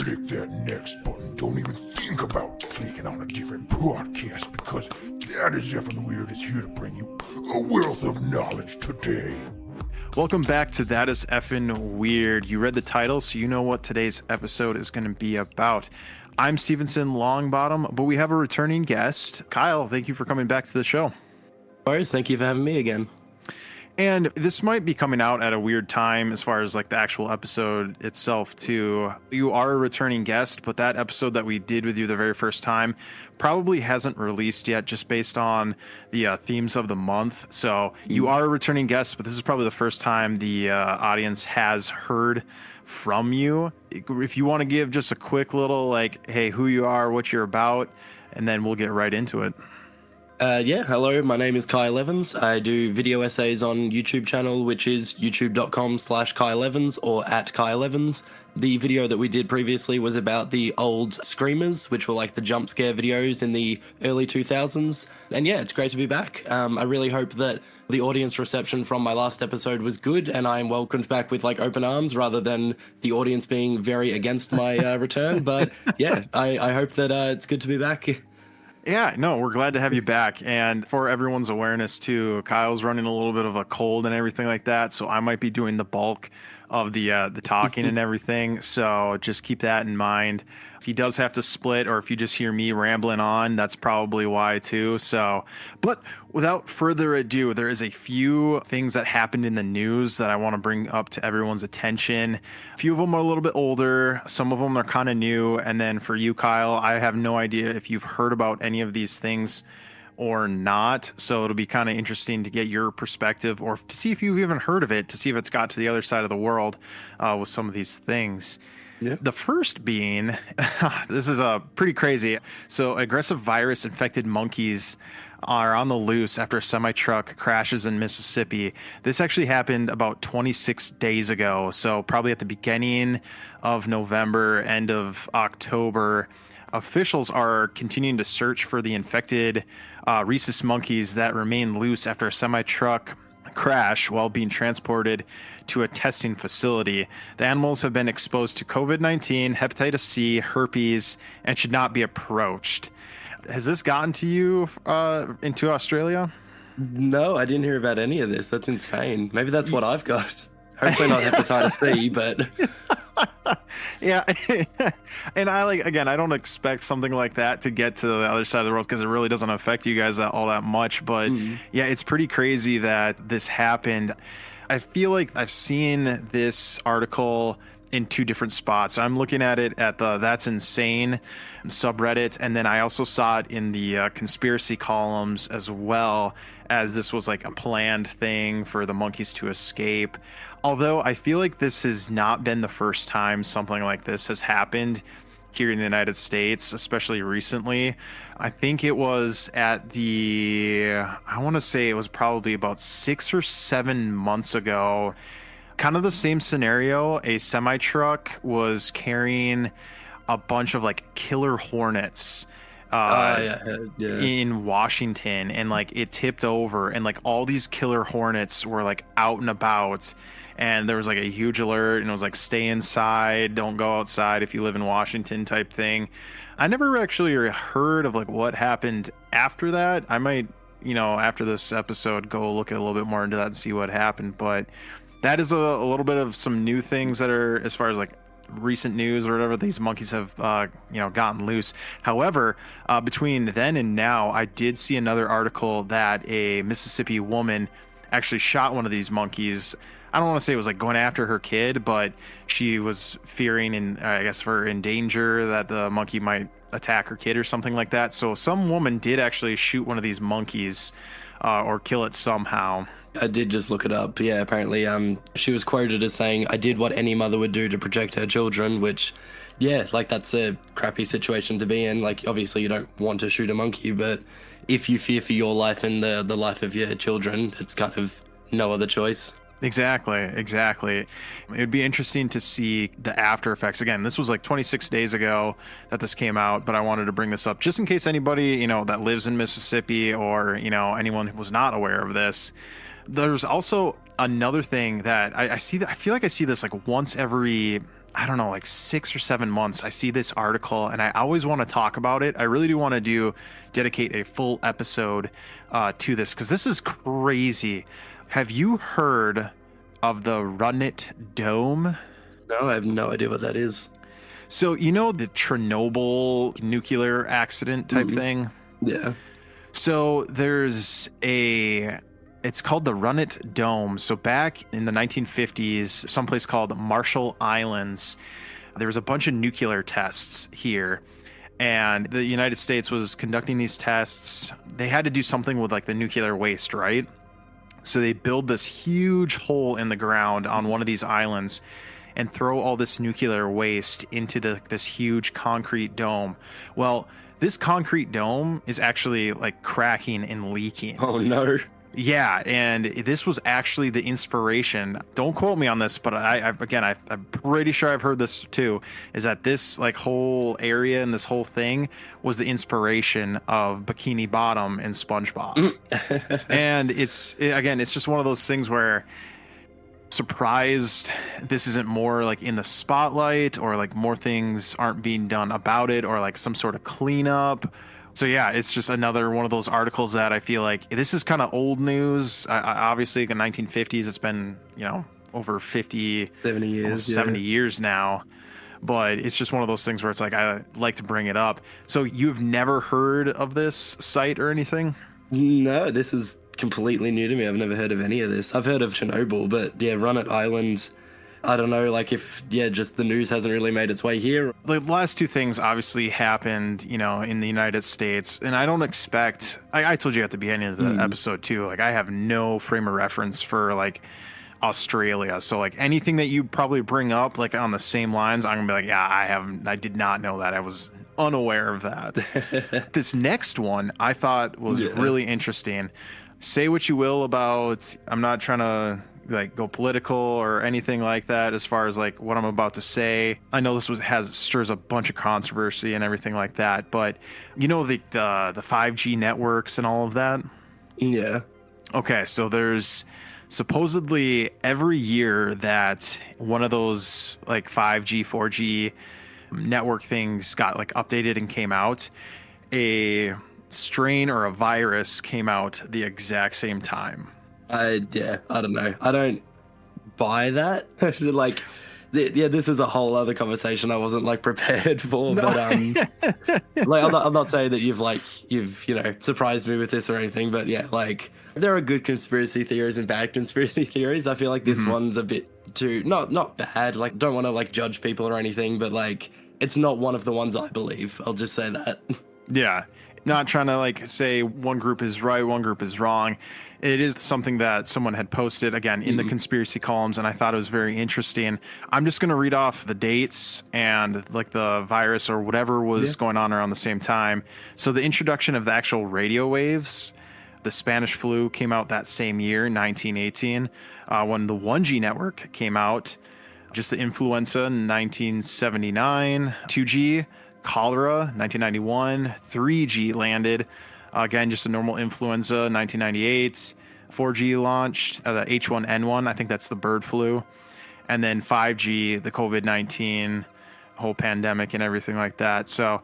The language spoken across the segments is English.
click that next button. Don't even think about clicking on a different podcast, because That is Effin' Weird is here to bring you a wealth of knowledge today. Welcome back to That is Effin' Weird. You read the title, so you know what today's episode is going to be about. I'm Stevenson Longbottom, but we have a returning guest. Kyle, thank you for coming back to the show. Boris, thank you for having me again. And this might be coming out at a weird time as far as like the actual episode itself too. You are a returning guest, but that episode that we did with you the very first time probably hasn't released yet, just based on the themes of the month. So you are a returning guest, but this is probably the first time the audience has heard from you. If you want to give just a quick little like, hey, who you are, what you're about, and then we'll get right into it. Hello, my name is Kyle Evans. I do video essays on YouTube channel, which is youtube.com/Kyle Evans or @Kyle Evans. The video that we did previously was about the old screamers, which were like the jump scare videos in the early 2000s. And yeah, it's great to be back. I really hope that the audience reception from my last episode was good and I'm welcomed back with like open arms rather than the audience being very against my return. But yeah, I hope that it's good to be back. Yeah, no, we're glad to have you back. And for everyone's awareness too, Kyle's running a little bit of a cold and everything like that, so I might be doing the bulk of the talking and everything. So just keep that in mind. If he does have to split, or if you just hear me rambling on, that's probably why too. So, but without further ado, there is a few things that happened in the news that I want to bring up to everyone's attention. A few of them are a little bit older. Some of them are kind of new. And then for you, Kyle, I have no idea if you've heard about any of these things or not. So it'll be kind of interesting to get your perspective, or to see if you've even heard of it, to see if it's got to the other side of the world with some of these things. Yeah. The first being, this is pretty crazy. So aggressive virus infected monkeys are on the loose after a semi-truck crashes in Mississippi. This actually happened about 26 days ago. So probably at the beginning of November, end of October. Officials are continuing to search for the infected rhesus monkeys that remain loose after a semi-truck crash while being transported to a testing facility. The animals have been exposed to COVID-19, hepatitis C, herpes, and should not be approached. Has this gotten to you into Australia? No, I didn't hear about any of this. That's insane. Maybe that's what I've got. Hopefully not hepatitis C, but... Yeah. And I don't expect something like that to get to the other side of the world, because it really doesn't affect you guys all that much. But yeah, it's pretty crazy that this happened. I feel like I've seen this article in two different spots. I'm looking at it at the That's Insane subreddit, and then I also saw it in the conspiracy columns as well, as this was like a planned thing for the monkeys to escape. Although I feel like this has not been the first time something like this has happened here in the United States, especially recently. I think it was at I want to say it was probably about 6 or 7 months ago. Kind of the same scenario. A semi-truck was carrying a bunch of like killer hornets in Washington, and like it tipped over, and like all these killer hornets were like out and about. And there was like a huge alert, and it was like, stay inside, don't go outside if you live in Washington type thing. I never actually heard of like what happened after that. I might, after this episode, go look at a little bit more into that and see what happened. But that is a little bit of some new things that are, as far as like recent news or whatever, these monkeys have, gotten loose. However, between then and now, I did see another article that a Mississippi woman actually shot one of these monkeys. I don't want to say it was like going after her kid, but she was fearing, and I guess for in danger that the monkey might attack her kid or something like that. So some woman did actually shoot one of these monkeys or kill it somehow. I did just look it up. Yeah, apparently she was quoted as saying, "I did what any mother would do to protect her children," which, yeah, like that's a crappy situation to be in. Like obviously you don't want to shoot a monkey, but if you fear for your life and the life of your children, it's kind of no other choice. Exactly. It would be interesting to see the after effects. Again, this was like 26 days ago that this came out, but I wanted to bring this up just in case anybody, that lives in Mississippi, or, anyone who was not aware of this. There's also another thing that I see, that I feel like I see this like once every I don't know, like 6 or 7 months, I see this article and I always want to talk about it. I really do want to dedicate a full episode to this because this is crazy. Have you heard of the Runit Dome? No, I have no idea what that is. So, you know, the Chernobyl nuclear accident type thing? Yeah. So it's called the Runit Dome. So back in the 1950s, someplace called Marshall Islands, there was a bunch of nuclear tests here. And the United States was conducting these tests. They had to do something with like the nuclear waste, right? So they build this huge hole in the ground on one of these islands and throw all this nuclear waste into this huge concrete dome. Well, this concrete dome is actually like cracking and leaking. Oh no. Yeah, and this was actually the inspiration. Don't quote me on this, but I'm pretty sure I've heard this too, is that this like whole area and this whole thing was the inspiration of Bikini Bottom and SpongeBob. And it's just one of those things where surprised this isn't more like in the spotlight, or like more things aren't being done about it, or like some sort of cleanup. So yeah, it's just another one of those articles that I feel like this is kind of old news. Obviously, in the 1950s, it's been, over 50, 70 years, 70 years now. But it's just one of those things where it's like, I like to bring it up. So you've never heard of this site or anything? No, this is completely new to me. I've never heard of any of this. I've heard of Chernobyl, but yeah, Runit Island, I don't know, like if, just the news hasn't really made its way here. The last two things obviously happened, in the United States, and I don't expect, I told you at the beginning of the episode too, like I have no frame of reference for like Australia. So like anything that you probably bring up like on the same lines, I'm gonna be like, yeah, I did not know that. I was unaware of that. This next one I thought was really interesting. Say what you will about, I'm not trying to like go political or anything like that as far as like what I'm about to say. I know this stirs a bunch of controversy and everything like that, but the 5G networks and all of that. Yeah. Okay, so there's supposedly every year that one of those like 5G, 4G network things got like updated and came out, a strain or a virus came out the exact same time. I don't know. I don't buy that. Like, this is a whole other conversation I wasn't like prepared for. No. But like, I'm not saying that you've surprised me with this or anything. But yeah, like there are good conspiracy theories and bad conspiracy theories. I feel like this one's a bit too not bad. Like, don't want to like judge people or anything, but like it's not one of the ones I believe. I'll just say that. Yeah. Not trying to like say one group is right, one group is wrong. It is something that someone had posted again in the conspiracy columns, and I thought it was very interesting. I'm just going to read off the dates and like the virus or whatever was going on around the same time. So the introduction of the actual radio waves, the Spanish flu came out that same year, 1918, when the 1G network came out. Just the influenza in 1979, 2G. Cholera, 1991, 3G landed. Again, just a normal influenza, 1998. 4G launched, the H1N1, I think that's the bird flu. And then 5G, the COVID-19 whole pandemic and everything like that. So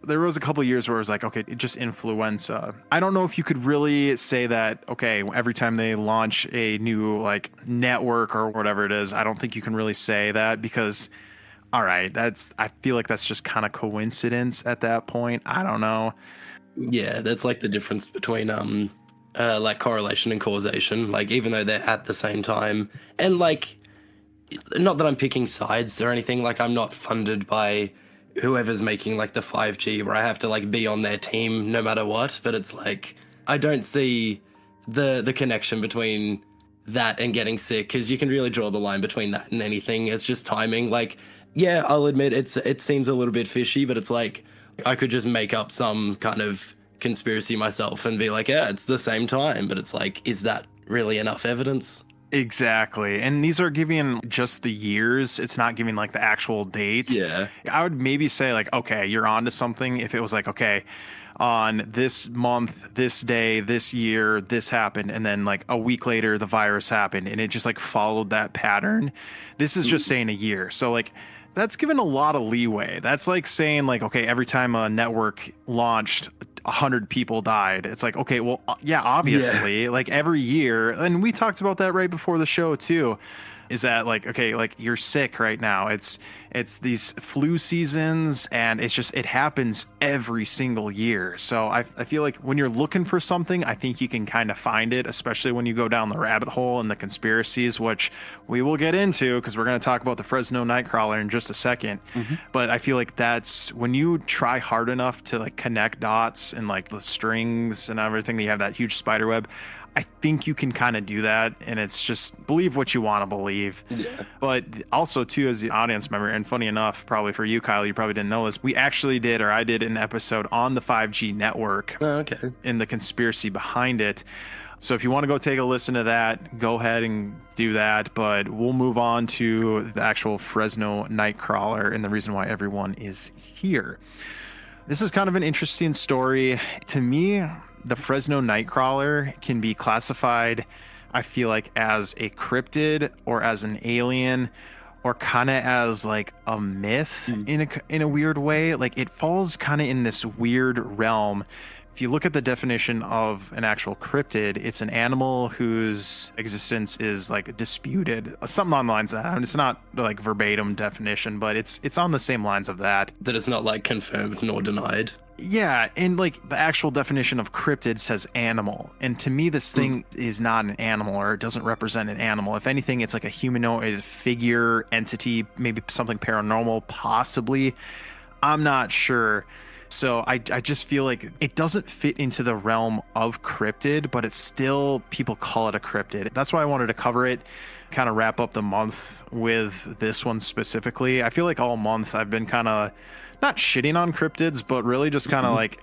there was a couple of years where it was like, okay, just influenza. I don't know if you could really say that, okay, every time they launch a new like network or whatever it is, I don't think you can really say that because... All right, I feel like that's just kind of coincidence at that point. I don't know. Yeah, that's like the difference between like correlation and causation. Like even though they're at the same time, and like not that I'm picking sides or anything. Like I'm not funded by whoever's making like the 5G where I have to like be on their team no matter what. But it's like I don't see the connection between that and getting sick, because you can really draw the line between that and anything. It's just timing. Like. Yeah, I'll admit it seems a little bit fishy, but it's like I could just make up some kind of conspiracy myself and be like, yeah, it's the same time. But it's like, is that really enough evidence? Exactly. And these are giving just the years. It's not giving like the actual date. Yeah. I would maybe say like, okay, you're onto something if it was like, okay, on this month, this day, this year, this happened. And then like a week later, the virus happened and it just like followed that pattern. This is just saying a year. So like that's given a lot of leeway. That's like saying like, okay, every time a network launched, 100 people died. It's like, okay, well, yeah, obviously, like every year, and we talked about that right before the show too. Is that like, okay, like you're sick right now. It's these flu seasons, and it happens every single year. So I feel like when you're looking for something, I think you can kind of find it, especially when you go down the rabbit hole and the conspiracies, which we will get into because we're going to talk about the Fresno Nightcrawler in just a second. But I feel like that's when you try hard enough to like connect dots and like the strings and everything, you have that huge spider web. I think you can kind of do that, and it's just believe what you want to believe. Yeah. But also, too, as the audience member, and funny enough, probably for you, Kyle, you probably didn't know this, I did an episode on the 5G network and the conspiracy behind it. So if you want to go take a listen to that, go ahead and do that. But we'll move on to the actual Fresno Nightcrawler and the reason why everyone is here. This is kind of an interesting story. To me, the Fresno Nightcrawler can be classified, I feel like, as a cryptid or as an alien or kind of as like a myth in a weird way. Like it falls kind of in this weird realm. If you look at the definition of an actual cryptid, it's an animal whose existence is like disputed. Something on the lines of that. It's not like verbatim definition, but it's on the same lines of that. That it's not like confirmed nor denied. Yeah, and like the actual definition of cryptid says animal. And to me, this thing is not an animal, or it doesn't represent an animal. If anything, it's like a humanoid figure, entity, maybe something paranormal, possibly. I'm not sure. So I just feel like it doesn't fit into the realm of cryptid, but it's still, people call it a cryptid. That's why I wanted to cover it, kind of wrap up the month with this one specifically. I feel like all month I've been kind of not shitting on cryptids, but really just kind of like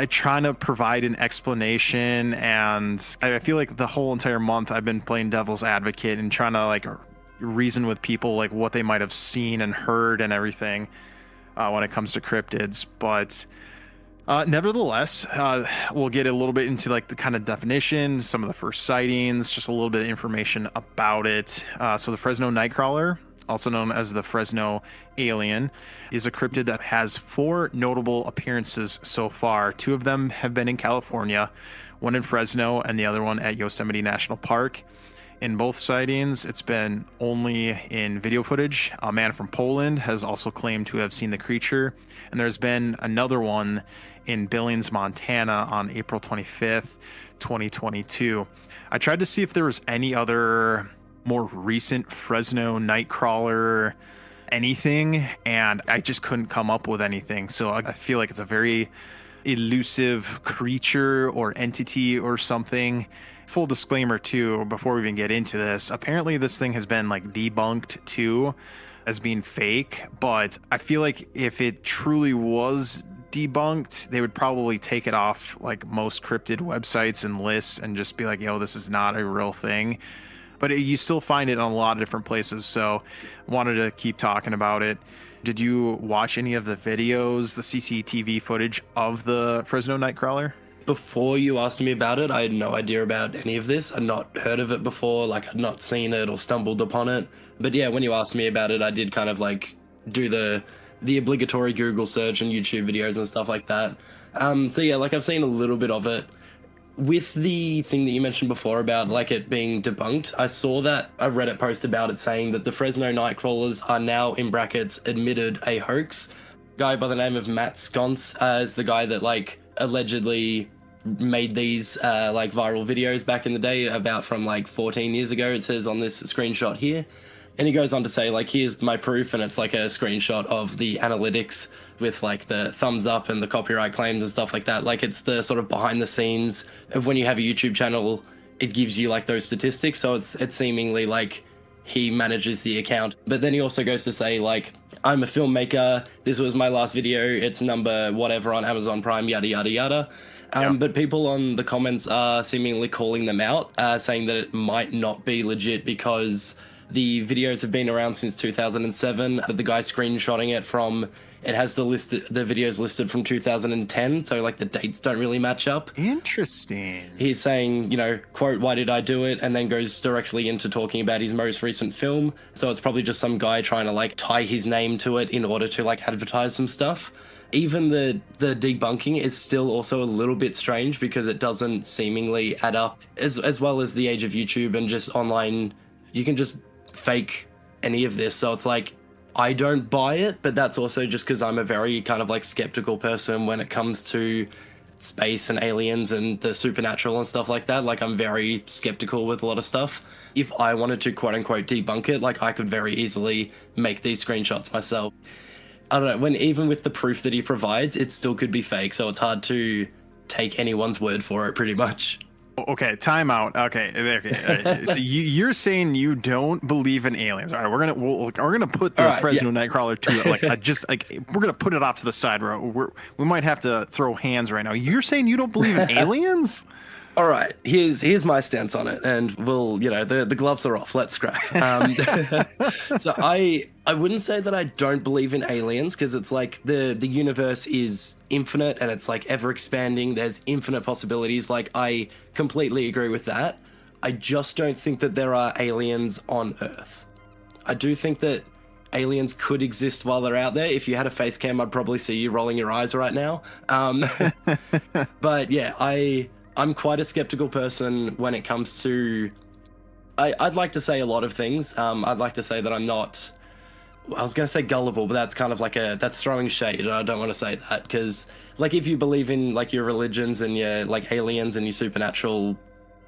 trying to provide an explanation. And I feel like the whole entire month I've been playing devil's advocate and trying to like reason with people like what they might have seen and heard and everything when it comes to cryptids. But nevertheless, we'll get a little bit into like the kind of definition, some of the first sightings, just a little bit of information about it. So the Fresno Nightcrawler, also known as the Fresno Alien, is a cryptid that has 4 notable appearances so far. 2 of them have been in California, one in Fresno and the other one at Yosemite National Park. In both sightings, it's been only in video footage. A man from Poland has also claimed to have seen the creature, and there's been another one in Billings, Montana on April 25th, 2022. I tried to see if there was any other more recent Fresno Nightcrawler anything, and I just couldn't come up with anything. So I feel like it's a very elusive creature or entity or something. Full disclaimer too, before we even get into this, apparently this thing has been like debunked too as being fake, but I feel like if it truly was debunked, they would probably take it off like most cryptid websites and lists and just be like, yo, this is not a real thing. But you still find it on a lot of different places, so wanted to keep talking about it. Did you watch any of the videos, the CCTV footage of the Fresno Nightcrawler? Before you asked me about it, I had no idea about any of this. I'd not heard of it before, like I'd not seen it or stumbled upon it. But yeah, when you asked me about it, I did kind of like do the obligatory Google search and YouTube videos and stuff like that. So yeah, like I've seen a little bit of it. With the thing that you mentioned before about like it being debunked, I saw that a Reddit post about it saying that the Fresno Nightcrawlers are now, in brackets, admitted a hoax. Guy by the name of Matt Sconce is the guy that like allegedly made these like viral videos back in the day, about from like 14 years ago, it says on this screenshot here. And he goes on to say, like, here's my proof, and it's like a screenshot of the analytics with like the thumbs up and the copyright claims and stuff like that. Like it's the sort of behind the scenes of when you have a YouTube channel, it gives you like those statistics. So it's seemingly like he manages the account. But then he also goes to say like, I'm a filmmaker, this was my last video, it's number whatever on Amazon Prime, yada, yada, yada. But people on the comments are seemingly calling them out, saying that it might not be legit because The videos have been around since 2007. The guy screenshotting it from, it has the videos listed from 2010, so like the dates don't really match up. Interesting. He's saying, you know, quote, "Why did I do it?" and then goes directly into talking about his most recent film. So it's probably just some guy trying to like tie his name to it in order to like advertise some stuff. Even the debunking is still also a little bit strange because it doesn't seemingly add up, as well as the age of YouTube and just online, you can just fake any of this. So it's like, I don't buy it, but that's also just because I'm a very kind of like skeptical person when it comes to space and aliens and the supernatural and stuff like that. Like, I'm very skeptical with a lot of stuff. If I wanted to quote unquote debunk it, like I could very easily make these screenshots myself. I don't know, even with the proof that he provides, it still could be fake. So it's hard to take anyone's word for it pretty much. Okay, time out. Okay. So you're saying you don't believe in aliens? All right, we're gonna put the Fresno Nightcrawler to we're gonna put it off to the side. We might have to throw hands right now. You're saying you don't believe in aliens? All right, here's my stance on it, and we'll, you know, the gloves are off. Let's scrap. So I wouldn't say that I don't believe in aliens, because it's like the universe is infinite and it's like ever expanding. There's infinite possibilities. Like, I completely agree with that. I just don't think that there are aliens on Earth. I do think that aliens could exist while they're out there. If you had a face cam, I'd probably see you rolling your eyes right now. But yeah, I'm quite a skeptical person when it comes to, I'd like to say a lot of things. I'd like to say that I'm not, I was going to say gullible, but that's kind of like that's throwing shade, and I don't want to say that, because like, if you believe in like your religions and your like aliens and your supernatural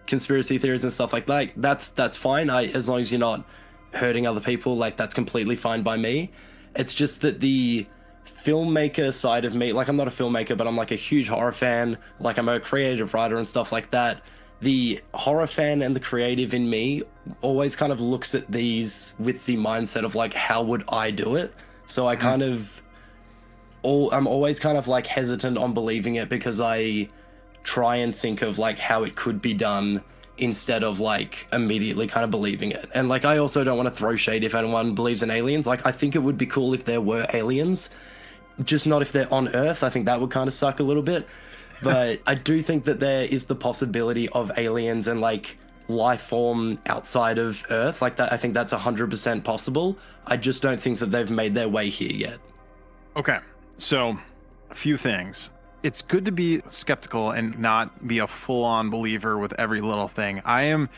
conspiracy theories and stuff like that, that's fine. As long as you're not hurting other people, like, that's completely fine by me. It's just that the filmmaker side of me, like, I'm not a filmmaker, but I'm like a huge horror fan. Like, I'm a creative writer and stuff like that. The horror fan and the creative in me always kind of looks at these with the mindset of like, how would I do it? So I kind of, I'm always kind of like hesitant on believing it, because I try and think of like how it could be done instead of like immediately kind of believing it. And like, I also don't want to throw shade if anyone believes in aliens. Like, I think it would be cool if there were aliens, just not if they're on Earth. I think that would kind of suck a little bit. But I do think that there is the possibility of aliens and like life form outside of Earth. Like, that, I think that's 100% possible. I just don't think that they've made their way here yet. Okay, so a few things. It's good to be skeptical and not be a full-on believer with every little thing. I am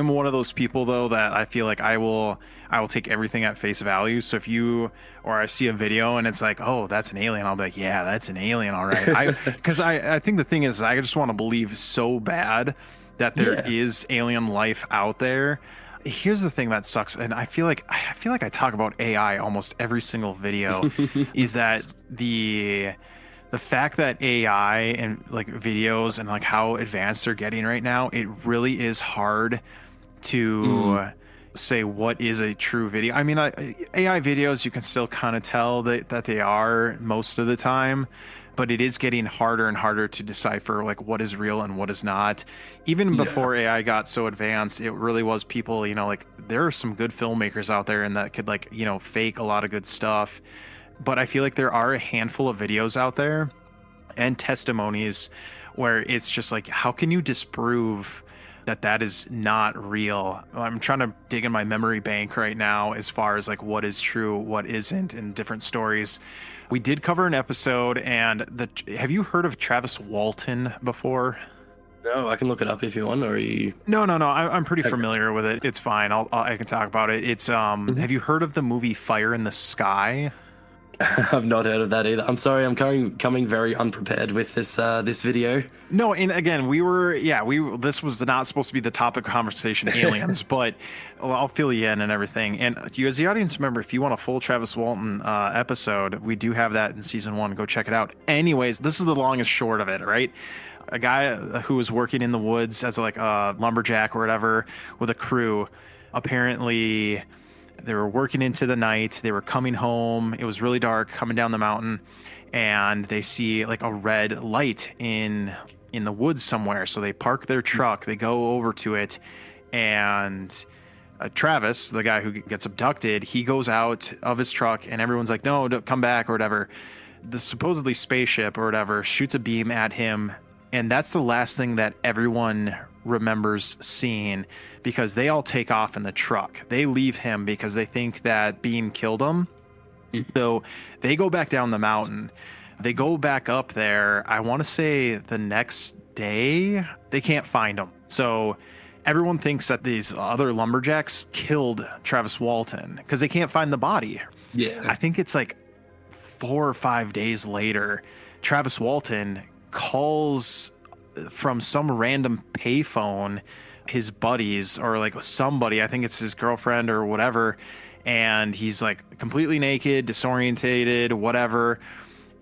one of those people, though, that I feel like I will take everything at face value. So if you or I see a video and it's like, oh, that's an alien, I'll be like, yeah, that's an alien, all right. Because I think the thing is, I just want to believe so bad that there is alien life out there. Here's the thing that sucks, and I feel like I talk about AI almost every single video, is that the fact that AI and like videos and like how advanced they're getting right now, it really is hard to say what is a true video. I mean, AI videos, you can still kind of tell that they are most of the time, but it is getting harder and harder to decipher like what is real and what is not. Even before AI got so advanced, it really was people, you know, like, there are some good filmmakers out there and that could, like, you know, fake a lot of good stuff. But I feel like there are a handful of videos out there and testimonies where it's just like, how can you disprove that is not real? I'm trying to dig in my memory bank right now as far as like what is true, what isn't, in different stories. We did cover an episode, and have you heard of Travis Walton before? No, I can look it up if you want, or are you... No. I'm pretty familiar with it. It's fine. I can talk about it. It's have you heard of the movie Fire in the Sky? I've not heard of that either. I'm sorry, I'm coming very unprepared with this video. No, and again, this was not supposed to be the topic of conversation, aliens, but I'll fill you in and everything. And you, as the audience, remember, if you want a full Travis Walton episode, we do have that in season 1. Go check it out. Anyways, this is the longest short of it, right? A guy who was working in the woods as like a lumberjack or whatever with a crew, apparently they were working into the night. They were coming home. It was really dark, coming down the mountain, and they see like a red light in the woods somewhere. So they park their truck, they go over to it, and Travis, the guy who gets abducted, he goes out of his truck and everyone's like, no, don't come back or whatever. The supposedly spaceship or whatever shoots a beam at him. And that's the last thing that everyone remembers seeing, because they all take off in the truck. They leave him because they think that beam killed him. So they go back down the mountain. They go back up there. I want to say the next day. They can't find him. So everyone thinks that these other lumberjacks killed Travis Walton because they can't find the body. Yeah. I think it's like 4 or 5 days later, Travis Walton calls from some random payphone his buddies, or like somebody, I think it's his girlfriend or whatever, and he's like completely naked, disorientated, whatever,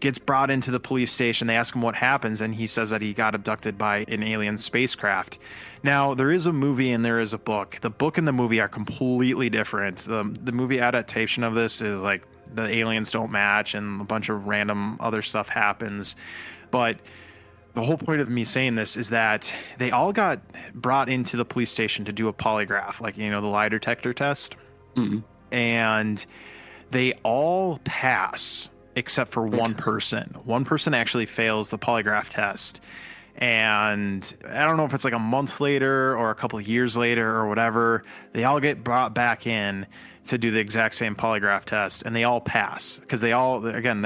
gets brought into the police station. They ask him what happens, and he says that he got abducted by an alien spacecraft. Now, there is a movie and there is a book. The book and the movie are completely different. The movie adaptation of this is like the aliens don't match and a bunch of random other stuff happens. But the whole point of me saying this is that they all got brought into the police station to do a polygraph, like, you know, the lie detector test. Mm-hmm. And they all pass except for one person. One person actually fails the polygraph test. And I don't know if it's like a month later or a couple of years later or whatever, they all get brought back in to do the exact same polygraph test, and they all pass because they all, again,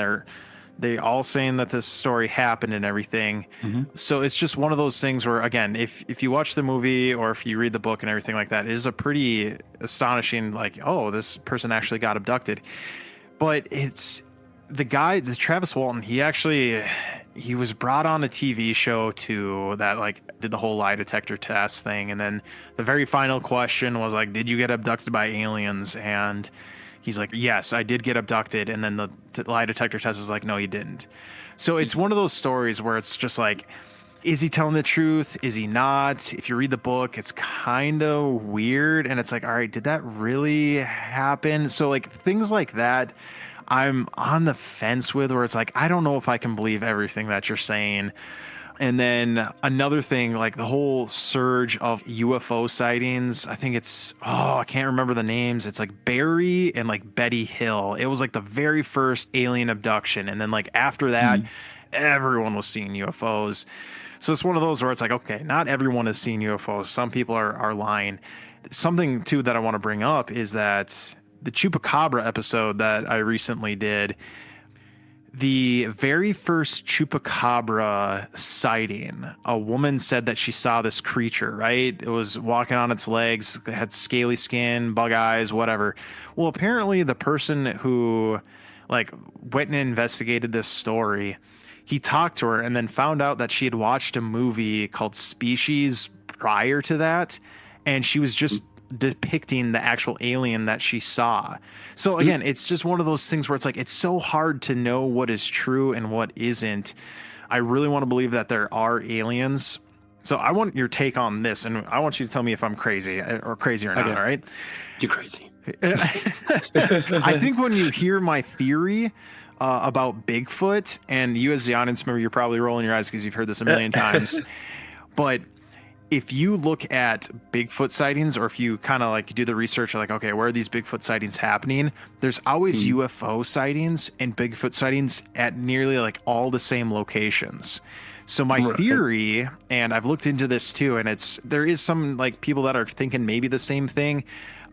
they all saying that this story happened and everything. Mm-hmm. So it's just one of those things where, again, if you watch the movie or if you read the book and everything like that, it is a pretty astonishing, like, oh, this person actually got abducted. But it's the guy, this Travis Walton, he was brought on a TV show too that like did the whole lie detector test thing. And then the very final question was like, did you get abducted by aliens? And he's like, yes, I did get abducted. And then the lie detector test is like, no, you didn't. So it's one of those stories where it's just like, is he telling the truth? Is he not? If you read the book, it's kind of weird. And it's like, all right, did that really happen? So like things like that, I'm on the fence with, where it's like, I don't know if I can believe everything that you're saying. And then another thing, like the whole surge of UFO sightings, I think it's, I can't remember the names. It's like Barry and like Betty Hill. It was like the very first alien abduction. And then like after that, everyone was seeing UFOs. So it's one of those where it's like, okay, not everyone has seen UFOs. Some people are lying. Something too that I want to bring up is that the Chupacabra episode that I recently did, the very first Chupacabra sighting, a woman said that she saw this creature, right? It was walking on its legs, it had scaly skin, bug eyes, whatever. Well, apparently the person who like went and investigated this story, he talked to her and then found out that she had watched a movie called Species prior to that, and she was just depicting the actual alien that she saw. So again, it's just one of those things where it's like, it's so hard to know what is true and what isn't. I really want to believe that there are aliens. So I want your take on this, and I want you to tell me if I'm crazy or not. All right, you're crazy. I think when you hear my theory about Bigfoot, and you as the audience member, you're probably rolling your eyes because you've heard this a million times, but if you look at Bigfoot sightings, or if you kind of like do the research, like, okay, where are these Bigfoot sightings happening? There's always UFO sightings and Bigfoot sightings at nearly like all the same locations. So my theory, and I've looked into this too, and there is some like people that are thinking maybe the same thing.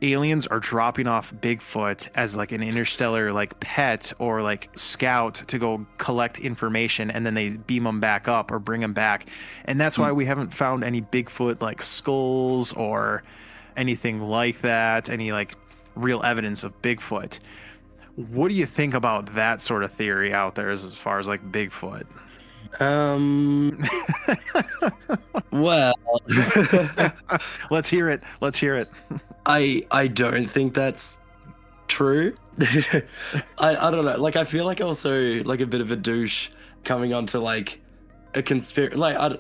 Aliens are dropping off Bigfoot as like an interstellar like pet or like scout to go collect information, and then they beam them back up or bring them back. And that's why we haven't found any Bigfoot like skulls or anything like that, any like real evidence of Bigfoot. What do you think about that sort of theory out there as far as like Bigfoot? Well, let's hear it. I don't think that's true. I don't know. Like, I feel like also like a bit of a douche coming onto like a conspiracy. I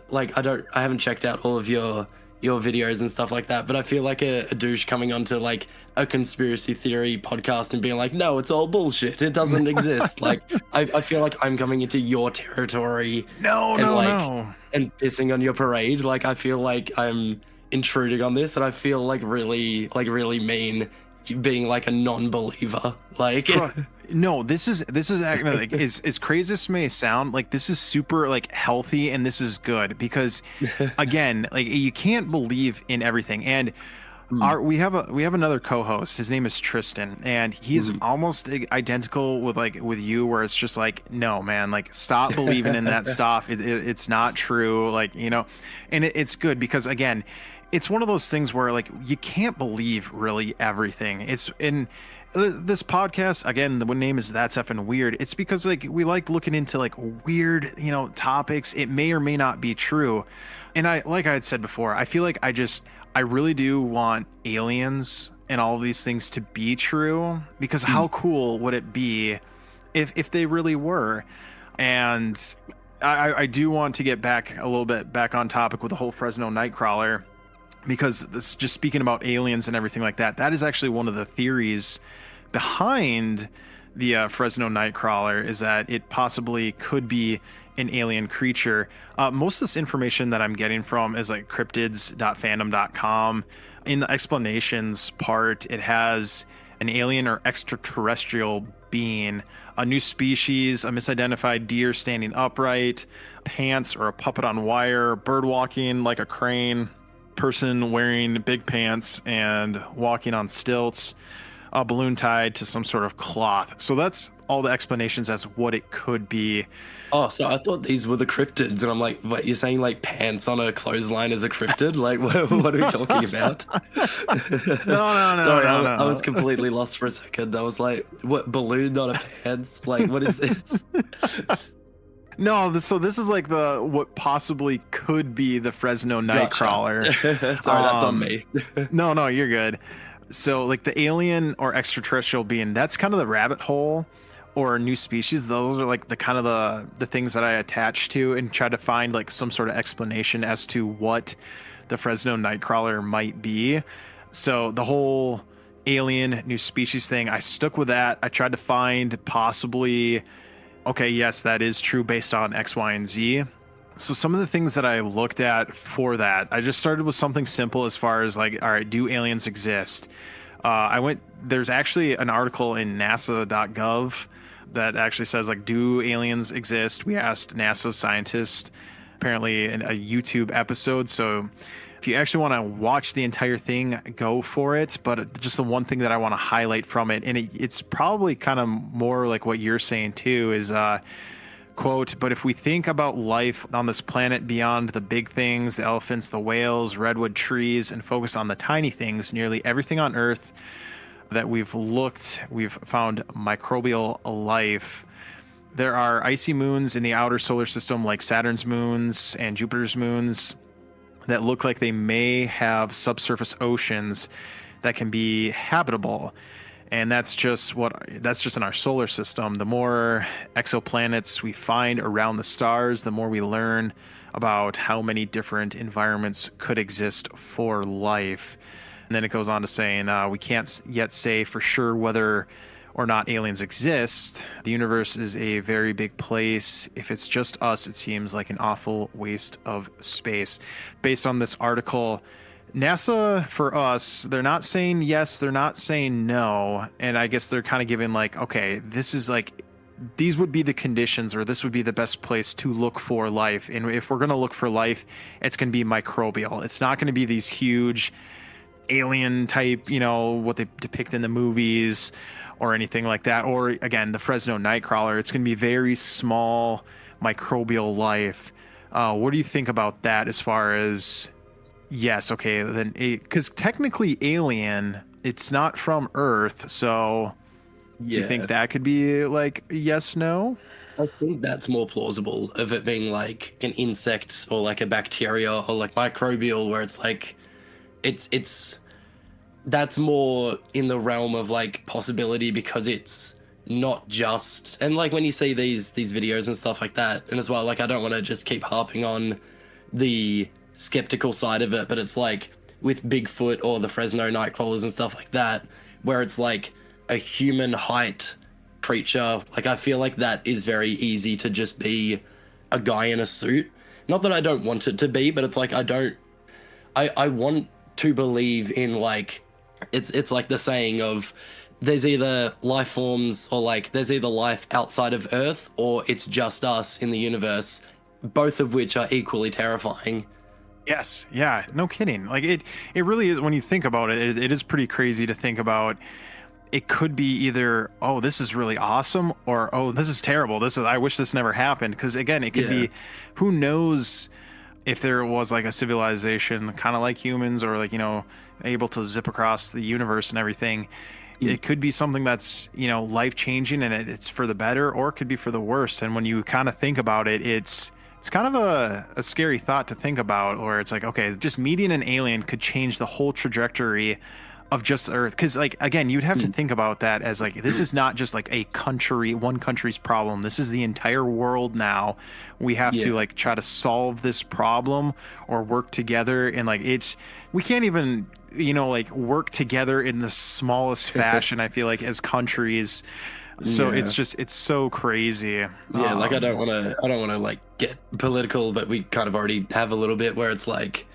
haven't checked out all of your videos and stuff like that, but I feel like a douche coming onto like a conspiracy theory podcast and being like, no, it's all bullshit, it doesn't exist. Like, I feel like I'm coming into your territory. No. And pissing on your parade. Like, I feel like I'm intruding on this, and I feel like really mean being like a non-believer. Like, no, this is actually like as crazy as this may sound, like this is super like healthy and this is good because again, like you can't believe in everything. And we have another co-host. His name is Tristan, and he's almost identical with you, where it's just like, no, man, like stop believing in that stuff. It's not true, like, you know. And it's good because again, it's one of those things where like you can't believe really everything. It's in this podcast again. The name is That's Effing Weird. It's because like we like looking into like weird, you know, topics. It may or may not be true, and I had said before, I feel like I really do want aliens and all of these things to be true, because how cool would it be if they really were? And I do want to get back a little bit back on topic with the whole Fresno Nightcrawler, because this, just speaking about aliens and everything like that, that is actually one of the theories behind the Fresno Nightcrawler, is that it possibly could be an alien creature. Most of this information that I'm getting from is like cryptids.fandom.com. In the explanations part, it has an alien or extraterrestrial being, a new species, a misidentified deer standing upright, pants or a puppet on wire, bird walking like a crane, person wearing big pants and walking on stilts, a balloon tied to some sort of cloth. So that's all the explanations as what it could be. Oh, so I thought these were the cryptids, and I'm like, what, you're saying like pants on a clothesline is a cryptid? Like, what are we talking about? No. Sorry, I was completely lost for a second. I was like, what, balloon on a pants? Like, what is this? No, so this is like what possibly could be the Fresno Nightcrawler. Gotcha. Sorry, that's on me. No, you're good. So like the alien or extraterrestrial being, that's kind of the rabbit hole or new species. Those are like the kind of the things that I attach to and try to find like some sort of explanation as to what the Fresno Nightcrawler might be. So the whole alien new species thing, I stuck with that. I tried to find possibly, okay, yes, that is true based on X, Y, and Z. So some of the things that I looked at for that, I just started with something simple as far as like, all right, do aliens exist? There's actually an article in nasa.gov that actually says like, do aliens exist? We asked NASA scientists, apparently in a YouTube episode. So if you actually want to watch the entire thing, go for it. But just the one thing that I want to highlight from it, and it's probably kind of more like what you're saying too, is quote, but if we think about life on this planet beyond the big things, the elephants, the whales, redwood trees, and focus on the tiny things, nearly everything on Earth that we've found microbial life. There are icy moons in the outer solar system like Saturn's moons and Jupiter's moons that look like they may have subsurface oceans that can be habitable. And that's just in our solar system. The more exoplanets we find around the stars, the more we learn about how many different environments could exist for life. And then it goes on to saying, we can't yet say for sure whether or not aliens exist. The universe is a very big place. If it's just us, it seems like an awful waste of space. Based on this article, NASA, for us, they're not saying yes, they're not saying no. And I guess they're kind of giving like, okay, this is like, these would be the conditions, or this would be the best place to look for life. And if we're going to look for life, it's going to be microbial. It's not going to be these huge alien type, you know, what they depict in the movies or anything like that. Or again, the Fresno Nightcrawler, it's going to be very small microbial life. What do you think about that as far as... Yes, okay, then because technically alien, it's not from Earth, so do you think that could be like yes, no? I think that's more plausible of it being like an insect or like a bacteria or like microbial, where it's like it's that's more in the realm of like possibility, because it's not just, and like when you see these videos and stuff like that, and as well, like I don't want to just keep harping on the skeptical side of it, but it's like with Bigfoot or the Fresno Nightcrawlers and stuff like that, where it's like a human height creature. Like I feel like that is very easy to just be a guy in a suit. Not that I don't want it to be, but it's like I I want to believe in, like, it's like the saying of there's either life forms, or like there's either life outside of Earth, or it's just us in the universe, both of which are equally terrifying. Yes, yeah, no kidding. Like it really is. When you think about it, it is pretty crazy to think about. It could be either, oh, this is really awesome, or oh, this is terrible. I wish this never happened. Because again, it could be, who knows if there was like a civilization kind of like humans, or like, able to zip across the universe and everything. It could be something that's, life changing, and it's for the better, or it could be for the worst. And when you kind of think about it, it's kind of a scary thought to think about, where it's like, okay, just meeting an alien could change the whole trajectory of just Earth. Because like, again, you'd have to think about that as like, this is not just like one country's problem. This is the entire world now. We have to like try to solve this problem or work together. And like, we can't even, like work together in the smallest fashion, I feel like, as countries. So it's so crazy. Yeah, like I don't want to like get political, but we kind of already have a little bit, where it's like,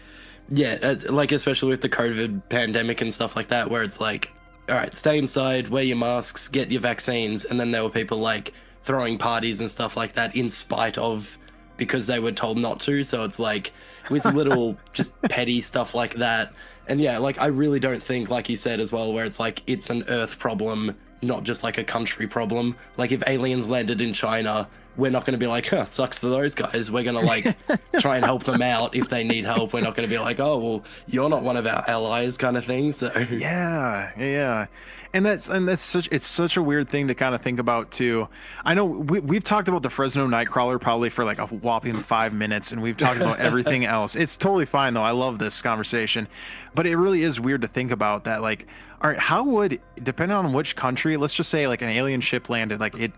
like especially with the COVID pandemic and stuff like that, where it's like, all right, stay inside, wear your masks, get your vaccines, and then there were people like throwing parties and stuff like that in spite of, because they were told not to. So it's like with little just petty stuff like that. And yeah, like I really don't think, like you said as well, where it's like it's an Earth problem, not just like a country problem. Like if aliens landed in China, we're not going to be like, huh, sucks for those guys. We're going to like try and help them out if they need help. We're not going to be like, oh, well, you're not one of our allies kind of thing. So yeah. And it's such a weird thing to kind of think about too. I know we've talked about the Fresno Nightcrawler probably for like a whopping 5 minutes, and we've talked about everything else. It's totally fine though. I love this conversation, but it really is weird to think about that. Like, all right, how would, depending on which country, let's just say like an alien ship landed, like it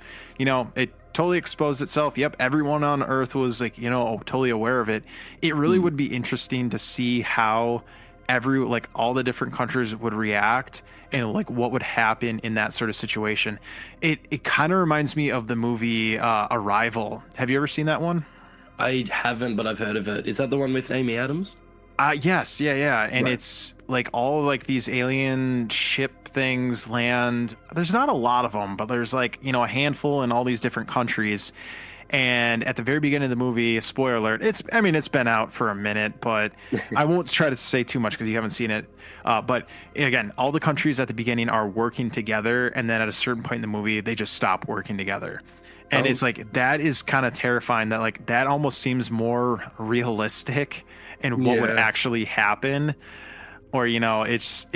totally exposed itself. Yep, everyone on Earth was like, totally aware of it. It really would be interesting to see how all the different countries would react, and like what would happen in that sort of situation. It kind of reminds me of the movie Arrival. Have you ever seen that one? I haven't, but I've heard of it. Is that the one with Amy Adams? Yes, yeah. And Right. It's like all like these alien ship things land. There's not a lot of them, but there's like, a handful in all these different countries. And at the very beginning of the movie, spoiler alert, it's been out for a minute, but I won't try to say too much because you haven't seen it. But again, all the countries at the beginning are working together, and then at a certain point in the movie, they just stop working together. And it's like, that is kind of terrifying, that like that almost seems more realistic in what would actually happen. Or, it's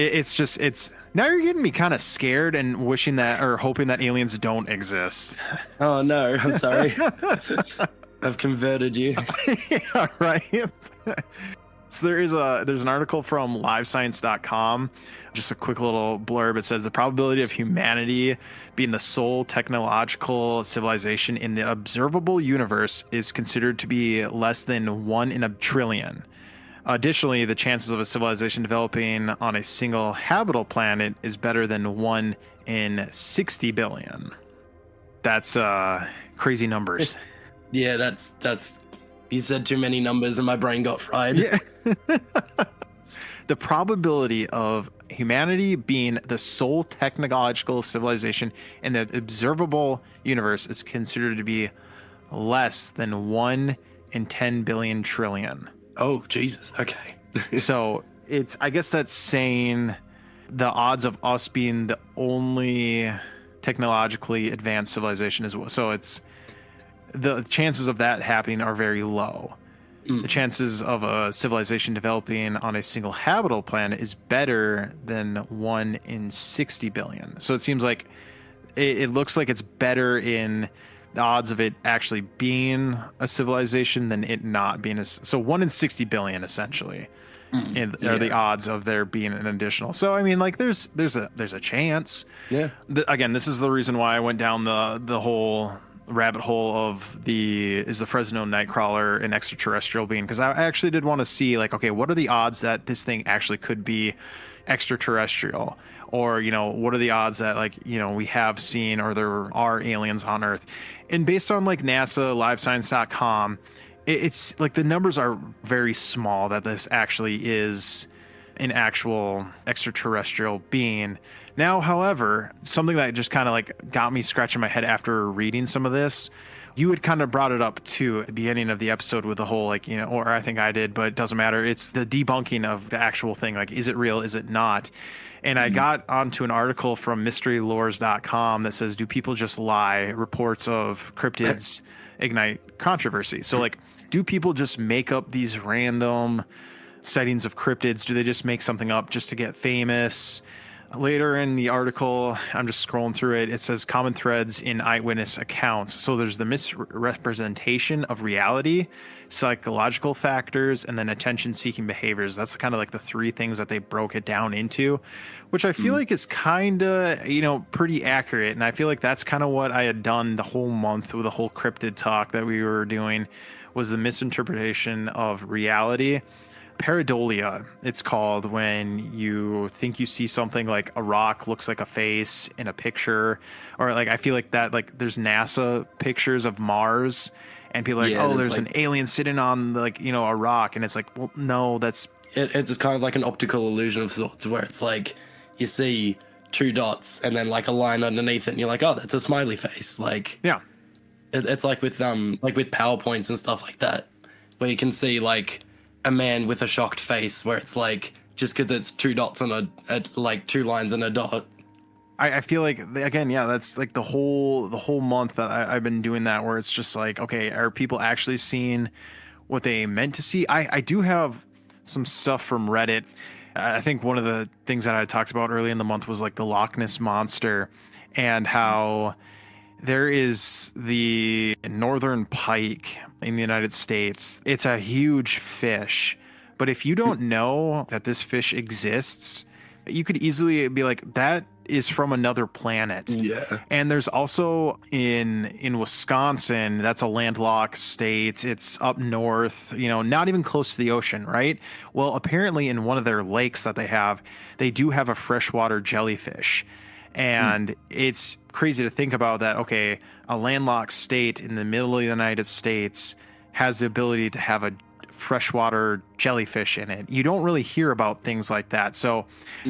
now you're getting me kind of scared and wishing that, or hoping that aliens don't exist. Oh no, I'm sorry. I've converted you. Yeah, right. So there's an article from livescience.com, just a quick little blurb. It says the probability of humanity being the sole technological civilization in the observable universe is considered to be less than 1 in a trillion. Additionally, the chances of a civilization developing on a single habitable planet is better than 1 in 60 billion. That's crazy numbers. Yeah, that's you said too many numbers and my brain got fried. Yeah. The probability of humanity being the sole technological civilization in the observable universe is considered to be less than 1 in 10 billion trillion. Oh, Jesus. Okay. So I guess that's saying the odds of us being the only technologically advanced civilization is, so it's the chances of that happening are very low. The chances of a civilization developing on a single habitable planet is better than 1 in 60 billion. So it seems like it looks like it's better in the odds of it actually being a civilization than it not being so 1 in 60 billion essentially are the odds of there being an additional. So I mean, like there's a chance. Yeah. Again, this is the reason why I went down the whole rabbit hole of the Fresno Nightcrawler an extraterrestrial being, because I actually did want to see like, okay, what are the odds that this thing actually could be extraterrestrial, or what are the odds that like we have seen or there are aliens on Earth. And based on like NASA, livescience.com, it's like the numbers are very small that this actually is an actual extraterrestrial being. Now, however, something that just kind of like got me scratching my head after reading some of this, you had kind of brought it up too at the beginning of the episode with the whole, like, you know, or I think I did, but it doesn't matter. It's the debunking of the actual thing. Like, is it real? Is it not? And I got onto an article from mysterylores.com that says, do people just lie? Reports of cryptids ignite controversy. So like, do people just make up these random sightings of cryptids? Do they just make something up just to get famous? Later in the article, I'm just scrolling through it, it says common threads in eyewitness accounts. So there's the misrepresentation of reality, psychological factors, and then attention-seeking behaviors. That's kind of like the three things that they broke it down into, which I feel like is kind of, you know, pretty accurate. And I feel like that's kind of what I had done the whole month with the whole cryptid talk that we were doing, was the misinterpretation of reality. Pareidolia, it's called, when you think you see something like a rock looks like a face in a picture, or like I feel like that, like there's NASA pictures of Mars and people are like, oh, there's like an alien sitting on, like, you know, a rock, and it's like, well, no, that's it's just kind of like an optical illusion of sorts, where it's like you see two dots and then like a line underneath it, and you're like, oh, that's a smiley face. Like, yeah, it's like with PowerPoints and stuff like that, where you can see like a man with a shocked face, where it's like, just because it's two dots and like two lines and a dot. I feel like, again, yeah, that's like the whole month that I've been doing that, where it's just like, okay, are people actually seeing what they meant to see? I do have some stuff from Reddit. I think one of the things that I talked about early in the month was like the Loch Ness Monster, and how there is the northern pike in the United States. It's a huge fish, but if you don't know that this fish exists, you could easily be like, that is from another planet. Yeah. And there's also in Wisconsin, that's a landlocked state. It's up north, you know, not even close to the ocean, right? Well, apparently in one of their lakes that they do have a freshwater jellyfish. And it's crazy to think about that. Okay, a landlocked state in the middle of the United States has the ability to have a freshwater jellyfish in it. You don't really hear about things like that. So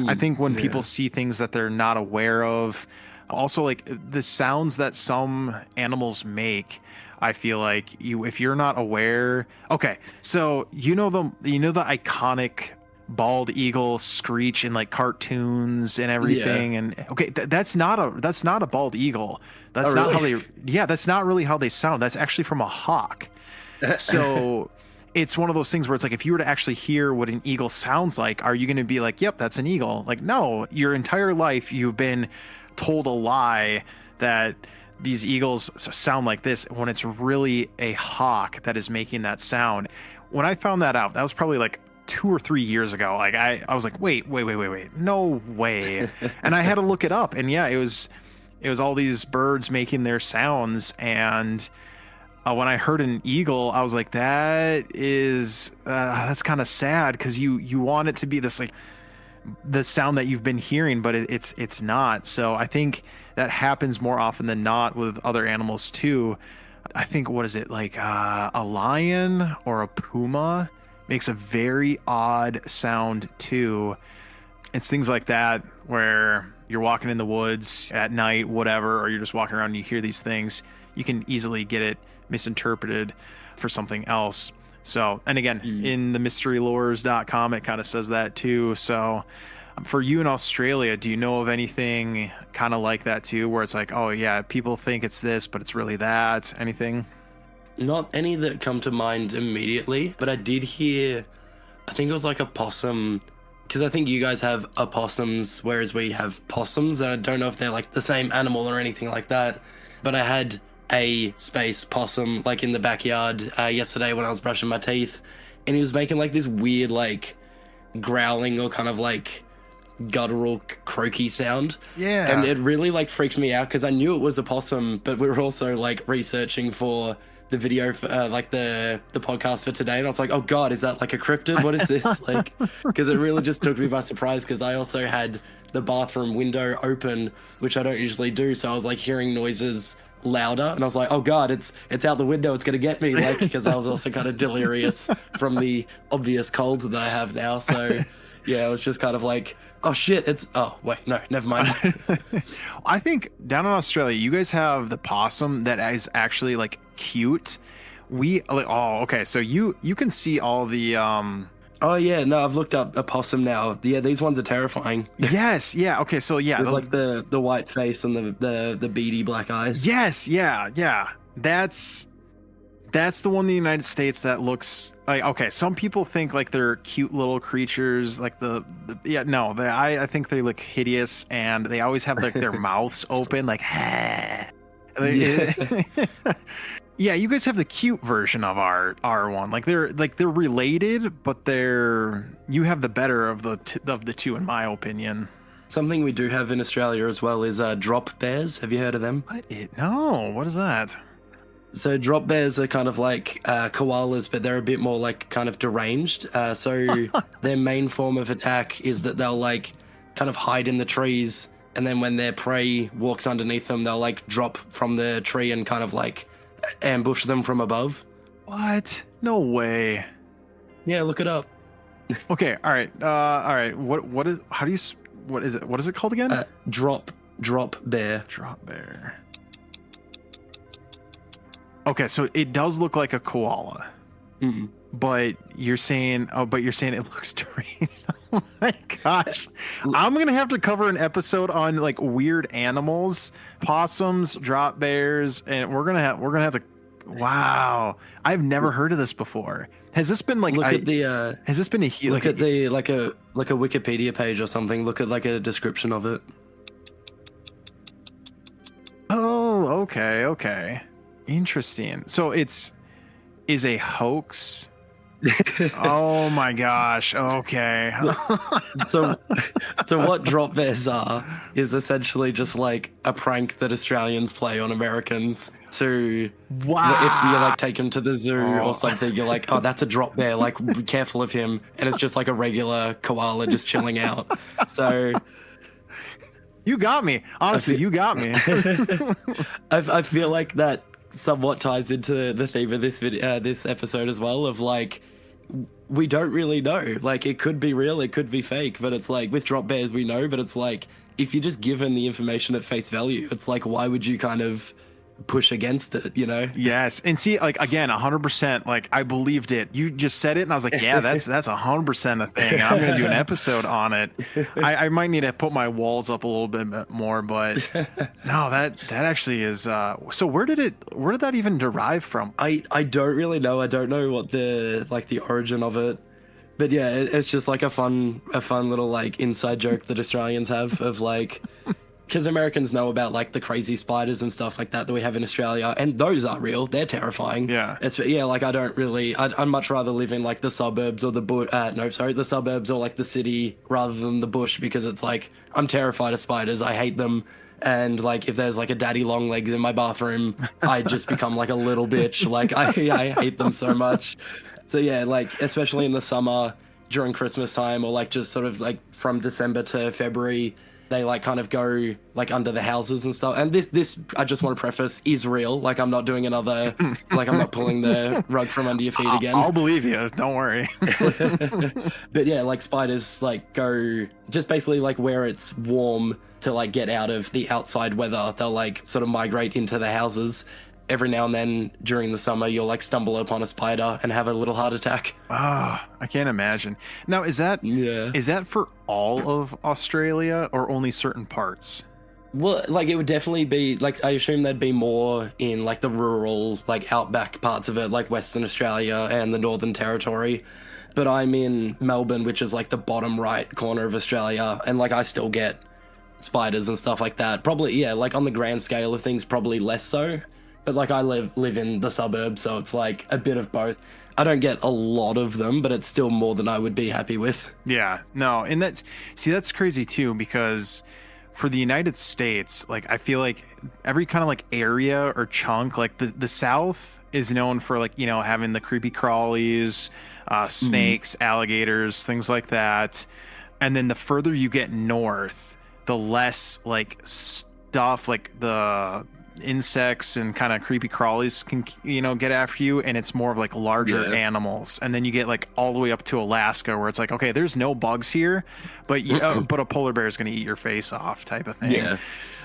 I think when people see things that they're not aware of, also like the sounds that some animals make, I feel like if you're not aware. Okay, so you know the iconic bald eagle screech in like cartoons and everything, and okay, that's not a bald eagle. That's not how they. Yeah, that's not really how they sound. That's actually from a hawk. So it's one of those things where it's like, if you were to actually hear what an eagle sounds like, are you going to be like, yep, that's an eagle? Like, no, your entire life you've been told a lie that these eagles sound like this, when it's really a hawk that is making that sound. When I found that out, that was probably like 2 or 3 years ago. Like I was like, wait, no way. And I had to look it up, and yeah, it was all these birds making their sounds. And when I heard an eagle, I was like, that's kind of sad, because you want it to be this like the sound that you've been hearing, but it's not. So I think that happens more often than not with other animals too. I think, what is it, like a lion or a puma makes a very odd sound too. It's things like that, where you're walking in the woods at night, whatever, or you're just walking around and you hear these things, you can easily get it misinterpreted for something else. So, and again, in the mysterylores.com, it kind of says that too. So for you in Australia, do you know of anything kind of like that too, where it's like, oh yeah, people think it's this, but it's really that? Anything? Not any that come to mind immediately, but I did hear, I think it was like a possum, because I think you guys have opossums, whereas we have possums, and I don't know if they're like the same animal or anything like that, but I had a space possum like in the backyard yesterday when I was brushing my teeth, and he was making like this weird like growling or kind of like guttural croaky sound. Yeah. And it really like freaked me out, because I knew it was a possum, but we were also like researching for the video for like the podcast for today, and I was like, oh god, is that like a cryptid? What is this? Like, because it really just took me by surprise, because I also had the bathroom window open, which I don't usually do, so I was like hearing noises louder, and I was like, oh god, it's out the window, it's gonna get me, like, because I was also kind of delirious from the obvious cold that I have now. So yeah, it was just kind of like, oh shit, oh wait, no, never mind. I think down in Australia, you guys have the possum that is actually like cute. Okay, so you can see all the Oh yeah, no, I've looked up a possum now. Yeah, these ones are terrifying. Yes, yeah, okay, so yeah, With like the white face and the beady black eyes. yes, yeah. That's the one in the United States that looks like, okay, some people think like they're cute little creatures, like I think they look hideous, and they always have like their mouths open, like Yeah. Yeah, you guys have the cute version of our one. Like they're related, but you have the better of the two, in my opinion. Something we do have in Australia as well is drop bears. Have you heard of them? No, what is that? So drop bears are kind of like koalas, but they're a bit more like kind of deranged. So their main form of attack is that they'll like kind of hide in the trees, and then when their prey walks underneath them, they'll like drop from the tree and kind of like ambush them from above. What? No way. Yeah, look it up. Okay, all right. What is it called again? Drop bear. Drop bear. Okay, so it does look like a koala. Mm-mm. But you're saying it looks strange. Oh my gosh. I'm going to have to cover an episode on like weird animals, possums, drop bears, and we're going to have to wow. I've never heard of this before. Has this been like has this been a look at the like a Wikipedia page or something. Look at like a description of it. Oh, okay. Interesting. So is a hoax. Oh my gosh. Okay. So what drop bears are is essentially just like a prank that Australians play on Americans to, wow. If you like take them to the zoo or something, you're like, oh, that's a drop bear, like be careful of him, and it's just like a regular koala just chilling out. So you got me. Honestly, you got me. I feel like that somewhat ties into the theme of this video, this episode as well, of like, we don't really know. Like, it could be real, it could be fake, but it's like with drop bears we know, but it's like if you're just given the information at face value, it's like, why would you kind of push against it, you know? Yes. And see, like, again, 100%, like, I believed it. You just said it, and I was like, yeah, that's 100% a thing. I'm going to do an episode on it. I might need to put my walls up a little bit more, but no, that actually is, so where did that even derive from? I don't really know. I don't know what the origin of it, but yeah, it's just like a fun little like inside joke that Australians have of like, because Americans know about like the crazy spiders and stuff like that we have in Australia, and those are real. They're terrifying. Yeah. Like I'd much rather live in like the suburbs or the suburbs or like the city rather than the bush, because it's like I'm terrified of spiders. I hate them. And like if there's like a daddy long legs in my bathroom, I just become like a little bitch. Like I hate them so much. So yeah, like especially in the summer during Christmas time, or like just sort of like from December to February, they like kind of go like under the houses and stuff. And this I just want to preface is real. Like I'm not doing another, like I'm not pulling the rug from under your feet again. I'll believe you. Don't worry. But yeah, like spiders like go just basically like where it's warm to like get out of the outside weather. They'll like sort of migrate into the houses. Every now and then during the summer, you'll like stumble upon a spider and have a little heart attack. Ah, I can't imagine. Now, is that for all of Australia or only certain parts? Well, like it would definitely be like, I assume there'd be more in like the rural, like outback parts of it, like Western Australia and the Northern Territory. But I'm in Melbourne, which is like the bottom right corner of Australia, and like I still get spiders and stuff like that. Probably, yeah, like on the grand scale of things, probably less so. But like I live in the suburbs, so it's like a bit of both. I don't get a lot of them, but it's still more than I would be happy with. Yeah, no, and that's crazy too, because for the United States, like I feel like every kind of like area or chunk, like the South is known for like, you know, having the creepy crawlies, snakes, alligators, things like that. And then the further you get north, the less like stuff like the insects and kind of creepy crawlies can, get after you, and it's more of like larger animals. And then you get like all the way up to Alaska where it's like, okay, there's no bugs here, but but a polar bear is going to eat your face off type of thing. Yeah.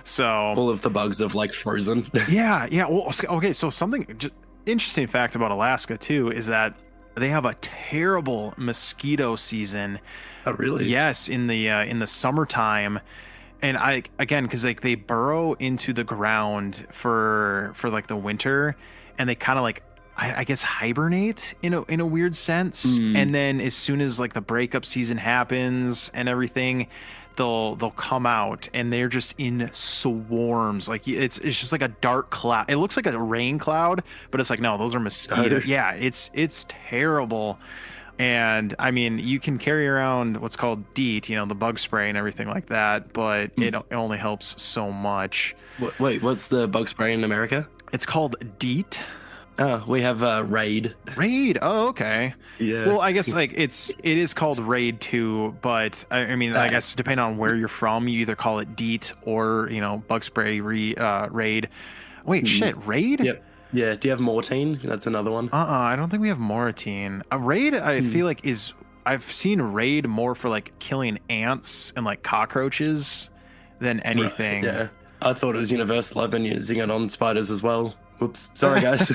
So all of the bugs of like Frozen. yeah. Well, okay. So something just interesting fact about Alaska too is that they have a terrible mosquito season. Oh, really? Yes, in the summertime. And because like they burrow into the ground for like the winter, and they kind of like I guess hibernate in a weird sense. And then as soon as like the breakup season happens and everything, they'll come out, and they're just in swarms. Like it's just like a dark cloud. It looks like a rain cloud, but it's like, no, those are mosquitoes. Yeah, it's terrible. And I mean, you can carry around what's called DEET, the bug spray and everything like that, but it only helps so much. Wait, what's the bug spray in America? It's called DEET. Oh, we have Raid. Raid. Oh, okay. Yeah. Well, I guess like it is called Raid too, but I mean, I guess depending on where you're from, you either call it DEET or bug spray Raid. Wait, shit, Raid? Yep. Yeah. Do you have Mortine? That's another one. I don't think we have Mortine. A Raid, I feel like I've seen Raid more for like killing ants and like cockroaches than anything. Right, yeah. I thought it was universal. I've been using it on spiders as well. Oops, sorry guys.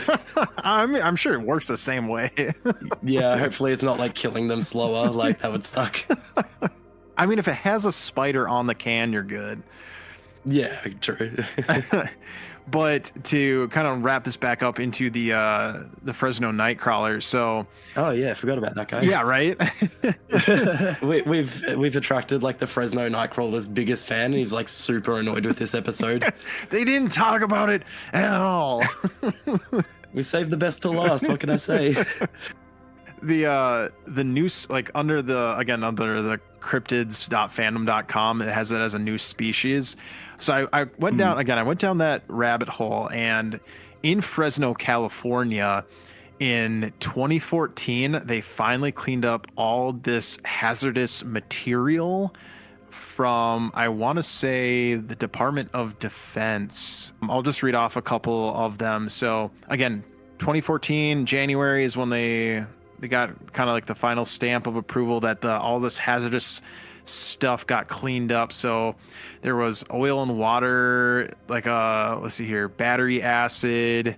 I'm sure it works the same way. Yeah, hopefully it's not like killing them slower. Like that would suck. I mean, if it has a spider on the can, you're good. Yeah, true. But to kind of wrap this back up into the Fresno Nightcrawler, so oh yeah, I forgot about that guy. Yeah, right. we've attracted like the Fresno Nightcrawler's biggest fan, and he's like super annoyed with this episode. They didn't talk about it at all. We saved the best to last. What can I say? The news, like under the cryptids.fandom.com, it has it as a new species. So I went down I went down that rabbit hole, and in Fresno, California, in 2014, they finally cleaned up all this hazardous material from, I want to say, the Department of Defense. I'll just read off a couple of them. So again, 2014 January is when they got kind of like the final stamp of approval that all this hazardous stuff got cleaned up. So there was oil and water, like let's see here, battery acid,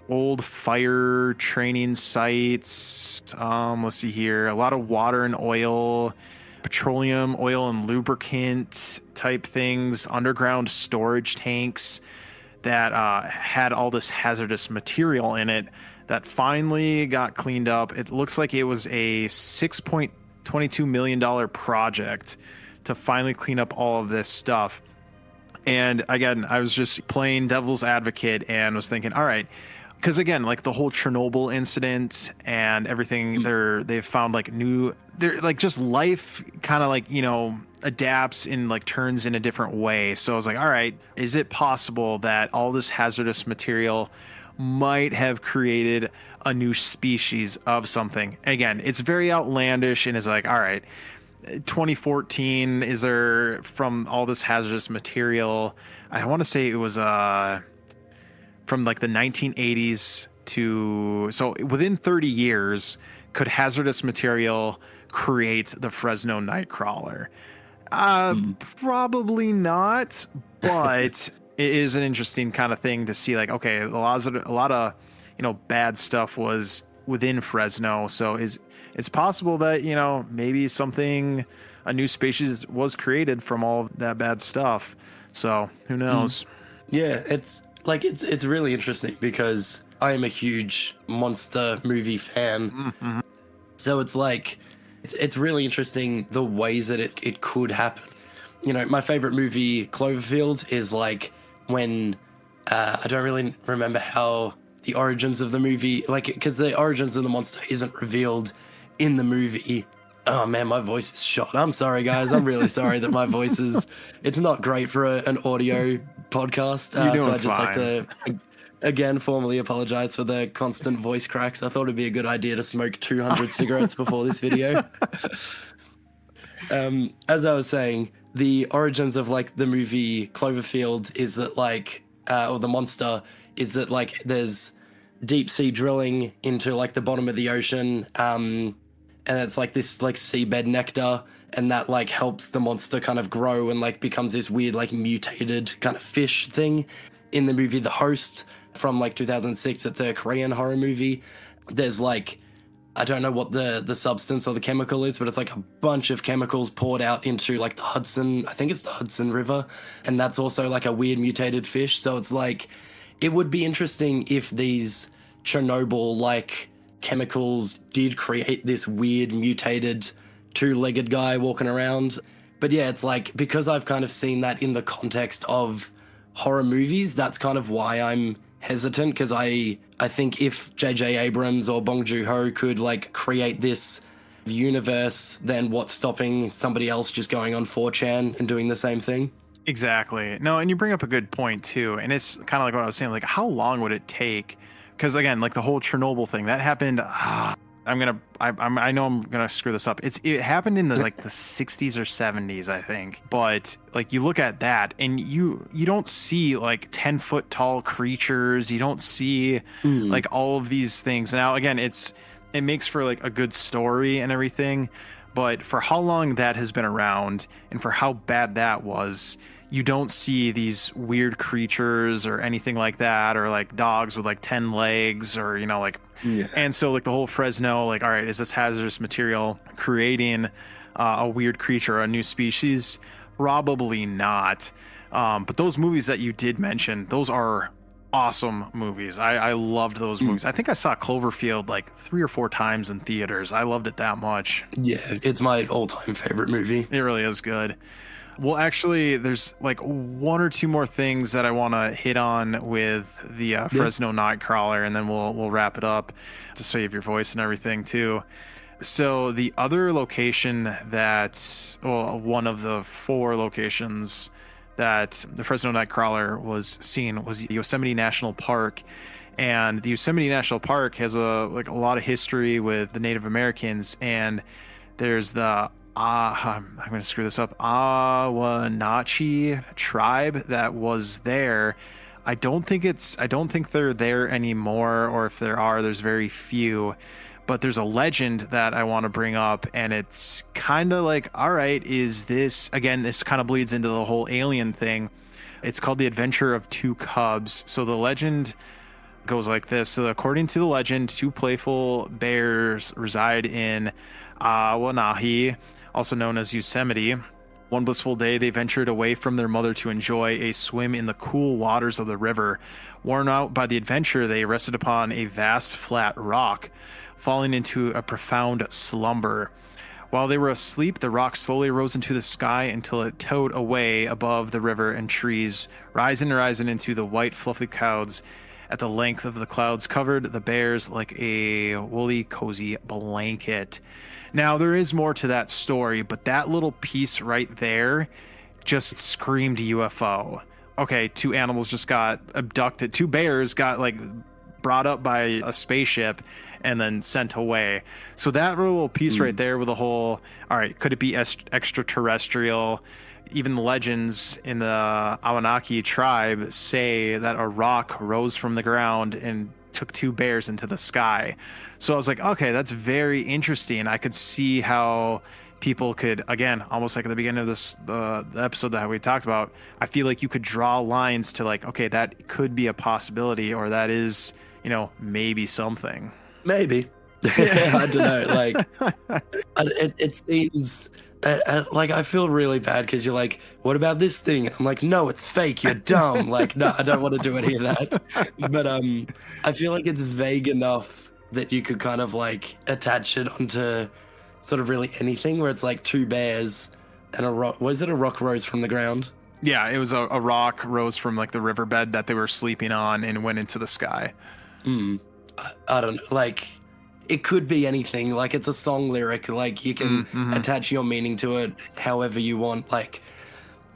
old fire training sites. Let's see here, a lot of water and oil, petroleum, oil and lubricant type things, underground storage tanks that had all this hazardous material in it that finally got cleaned up. It looks like it was a $6.22 million project to finally clean up all of this stuff. And again, I was just playing devil's advocate and was thinking, all right, because again, like the whole Chernobyl incident and everything, they've found like they're like just life kind of like, adapts and like turns in a different way. So I was like, all right, is it possible that all this hazardous material might have created a new species of something? Again, it's very outlandish, and it's like, all right, 2014, is there from all this hazardous material? I want to say it was from like the 1980s to, so within 30 years, could hazardous material create the Fresno Nightcrawler? Probably not, but it is an interesting kind of thing to see, like, okay, a lot of bad stuff was within Fresno, so it's possible that maybe a new species was created from all of that bad stuff. So who knows? Yeah, it's really interesting because I am a huge monster movie fan. Mm-hmm. So it's like it's really interesting the ways that it could happen. My favorite movie, Cloverfield, is like when I don't really remember how the origins of the movie, like, because the origins of the monster isn't revealed in the movie. Oh man, my voice is shot. I'm sorry, guys. I'm really sorry that my voice it's not great for an audio podcast. You're doing so I just fine. like to again formally apologize for the constant voice cracks. I thought it'd be a good idea to smoke 200 cigarettes before this video. As I was saying, the origins of like the movie Cloverfield is that like or the monster, is that like there's deep sea drilling into like the bottom of the ocean, and it's like this like seabed nectar, and that like helps the monster kind of grow and like becomes this weird like mutated kind of fish thing. In the movie The Host from like 2006, it's a Korean horror movie. There's like, I don't know what the substance or the chemical is, but it's like a bunch of chemicals poured out into like the Hudson, I think it's the Hudson River, and that's also like a weird mutated fish. So it's like, it would be interesting if these Chernobyl like chemicals did create this weird mutated two-legged guy walking around. But yeah, it's like, because I've kind of seen that in the context of horror movies, that's kind of why I'm hesitant, because I think if J.J. Abrams or Bong Joon-ho could like create this universe, then what's stopping somebody else just going on 4chan and doing the same thing? Exactly. No, and you bring up a good point too, and it's kind of like what I was saying, like how long would it take? Because again, like the whole Chernobyl thing that happened, I know I'm gonna screw this up. It happened in the like the 60s or 70s, I think. But like you look at that, and you don't see like 10-foot tall creatures. You don't see like all of these things. Now again, it makes for like a good story and everything, but for how long that has been around and for how bad that was, you don't see these weird creatures or anything like that, or like dogs with like 10 legs, or like. Yeah. And so like the whole Fresno, like, all right, is this hazardous material creating a weird creature, a new species? Probably not. But those movies that you did mention, those are awesome movies. I loved those movies. I think I saw Cloverfield like 3 or 4 times in theaters. I loved it that much. Yeah, it's my all-time favorite movie. It really is good. Well, actually, there's like 1 or 2 more things that I want to hit on with the Fresno Nightcrawler, and then we'll wrap it up to save your voice and everything too. So the other location one of the 4 locations that the Fresno Nightcrawler was seen was Yosemite National Park. And the Yosemite National Park has a lot of history with the Native Americans, and there's the I'm going to screw this up, Awanachee tribe that was there. I don't think they're there anymore, or if there are, there's very few. But there's a legend that I want to bring up, and it's kind of like, all right, is this, again, this kind of bleeds into the whole alien thing. It's called The Adventure of 2 Cubs. So the legend goes like this. So according to the legend, 2 playful bears reside in Awanachee, also known as Yosemite. One blissful day, they ventured away from their mother to enjoy a swim in the cool waters of the river. Worn out by the adventure, they rested upon a vast flat rock, falling into a profound slumber. While they were asleep, the rock slowly rose into the sky until it towed away above the river and trees, rising into the white fluffy clouds. At the length of the clouds covered the bears like a woolly cozy blanket. Now, there is more to that story, but that little piece right there just screamed UFO. Okay, 2 animals just got abducted. 2 bears got like brought up by a spaceship and then sent away. So that little piece right there with the whole, all right, could it be extraterrestrial? Even the legends in the Awanachee tribe say that a rock rose from the ground and took 2 bears into the sky. So I was like, okay, that's very interesting. I could see how people could, again, almost like at the beginning of this the episode that we talked about, I feel like you could draw lines to like, okay, that could be a possibility, or that is, maybe something. Maybe. I don't know. Like, it seems like I feel really bad because you're like, what about this thing? I'm like, no, it's fake. You're dumb. Like, no, I don't want to do any of that. But I feel like it's vague enough that you could kind of like attach it onto sort of really anything, where it's like 2 bears and a rock. Was it a rock rose from the ground? Yeah, it was a rock rose from like the riverbed that they were sleeping on and went into the sky. I don't know. Like, it could be anything. Like, it's a song lyric. Like, you can attach your meaning to it however you want. Like,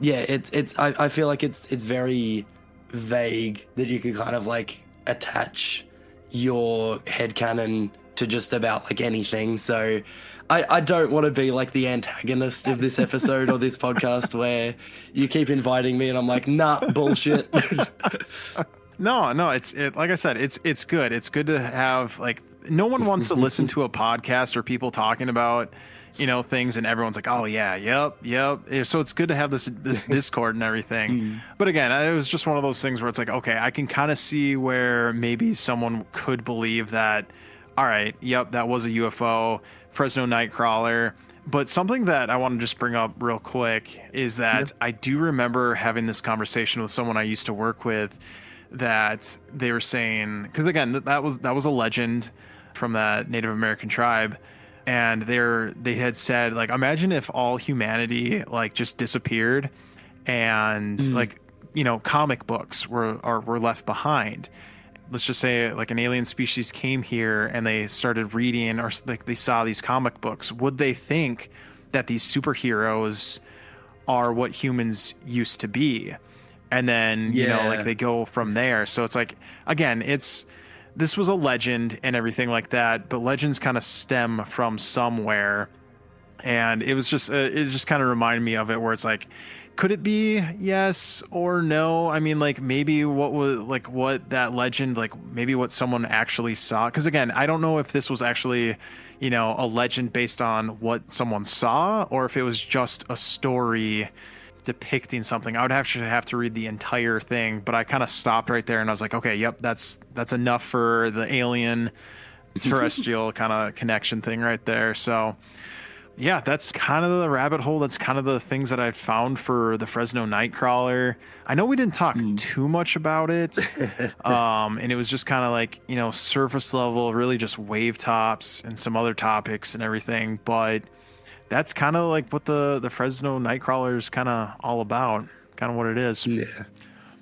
yeah, I feel like it's very vague that you could kind of like attach your headcanon to just about like anything. So I don't want to be like the antagonist of this episode or this podcast where you keep inviting me and I'm like, nah, bullshit. No, it's like I said, it's good. It's good to have, like, no one wants to listen to a podcast or people talking about, things, and everyone's like, oh yeah, yep. So it's good to have this Discord and everything. But again, it was just one of those things where it's like, okay, I can kind of see where maybe someone could believe that, all right, yep, that was a UFO, Fresno Nightcrawler. But something that I want to just bring up real quick is that I do remember having this conversation with someone I used to work with, that they were saying, because again, that was a legend from that Native American tribe, and they had said, like, imagine if all humanity like just disappeared, and like, comic books were left behind. Let's just say like an alien species came here and they started reading, or like they saw these comic books. Would they think that these superheroes are what humans used to be? And then, like they go from there. So it's like, again, this was a legend and everything like that, but legends kind of stem from somewhere. And it was just, it just kind of reminded me of it, where it's like, could it be yes or no? I mean, like, maybe what that legend, like maybe what someone actually saw. Cause again, I don't know if this was actually, a legend based on what someone saw, or if it was just a story depicting something. I would actually have to read the entire thing, but I kind of stopped right there and I was like, okay, yep, that's enough for the alien terrestrial kind of connection thing right there. So yeah, that's kind of the rabbit hole. That's kind of the things that I've found for the Fresno Nightcrawler. I know we didn't talk too much about it. And it was just kind of like, surface level, really just wave tops and some other topics and everything. But that's kind of like what the Fresno Nightcrawler is kind of all about, kind of what it is. Yeah.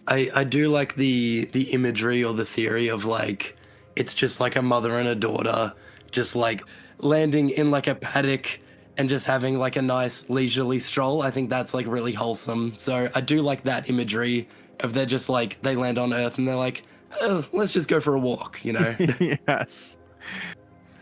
I do like the imagery or the theory of like, it's just like a mother and a daughter just like landing in like a paddock and just having like a nice leisurely stroll. I think that's like really wholesome. So I do like that imagery of they're just like, they land on Earth and they're like, oh, let's just go for a walk, Yes.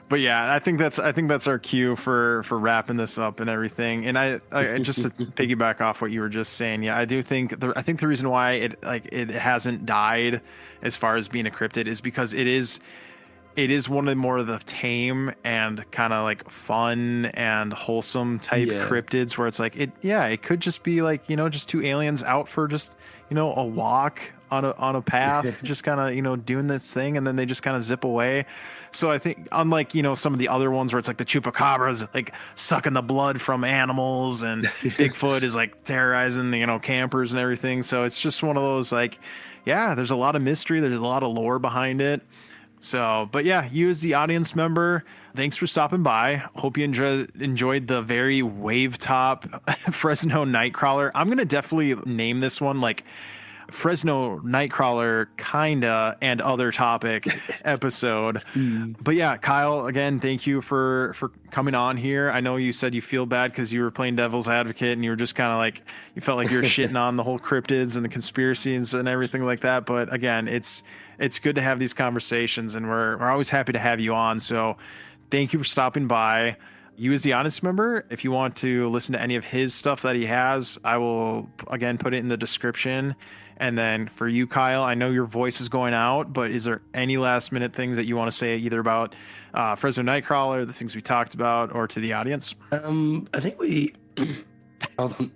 But yeah, I think that's our cue for wrapping this up and everything. And I just to piggyback off what you were just saying, yeah, I do think the reason why it hasn't died as far as being a cryptid is because it is one of the more of the tame and kind of like fun and wholesome type cryptids, where it's like it could just be like, just two aliens out for just, a walk on a path, just kind of, doing this thing, and then they just kind of zip away. So I think, unlike, some of the other ones where it's like the chupacabras like sucking the blood from animals, and Bigfoot is like terrorizing the, campers and everything. So it's just one of those, like, yeah, there's a lot of mystery. There's a lot of lore behind it. So, but yeah, you as the audience member, thanks for stopping by. Hope you enjoyed the very wave top Fresno Nightcrawler. I'm going to definitely name this one like Fresno Nightcrawler kinda and other topic episode. But yeah, Kyle, again, thank you for coming on here. I know you said you feel bad because you were playing devil's advocate and you were just kind of like, you felt like you were shitting on the whole cryptids and the conspiracies and everything like that. But again, it's good to have these conversations, and we're always happy to have you on. So thank you for stopping by. You as the audience member, if you want to listen to any of his stuff that he has, I will again put it in the description. And then for you, Kyle, I know your voice is going out, but is there any last minute things that you want to say either about Fresno Nightcrawler, the things we talked about, or to the audience? I think we... Hold on.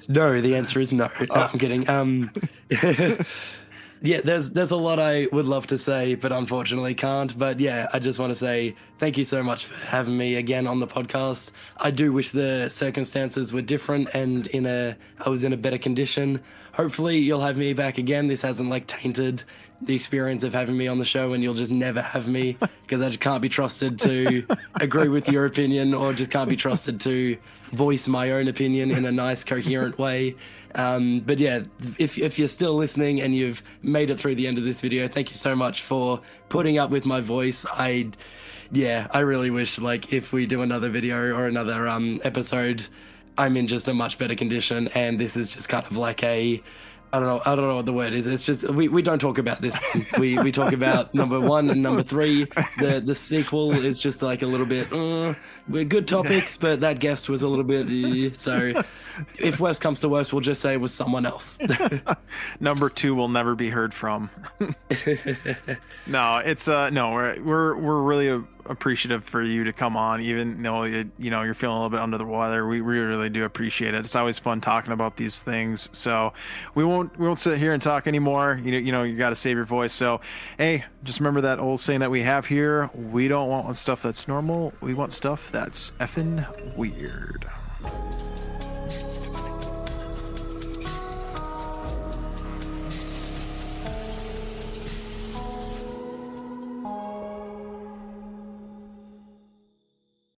No, the answer is no. No, I'm kidding. Yeah, there's a lot I would love to say, but unfortunately can't. But yeah, I just want to say thank you so much for having me again on the podcast. I do wish the circumstances were different and I was in a better condition. Hopefully you'll have me back again. This hasn't like tainted the experience of having me on the show, and you'll just never have me because I just can't be trusted to agree with your opinion, or just can't be trusted to voice my own opinion in a nice, coherent way. But yeah, if you're still listening and you've made it through the end of this video, thank you so much for putting up with my voice. I really wish, like, if we do another video or another episode, I'm in just a much better condition, and this is just kind of like a I don't know what the word is. It's just we don't talk about this. We talk about number 1 and number 3. The sequel is just like a little bit. We're good topics, but that guest was a little bit. So, if worst comes to worst, we'll just say it was someone else. Number 2 will never be heard from. No, it's no. We're really appreciative for you to come on, even though you're feeling a little bit under the weather. We really do appreciate it. It's always fun talking about these things. So we won't sit here and talk anymore. You got to save your voice. So hey, just remember that old saying that we have here: we don't want stuff that's normal. We want stuff that's effing weird.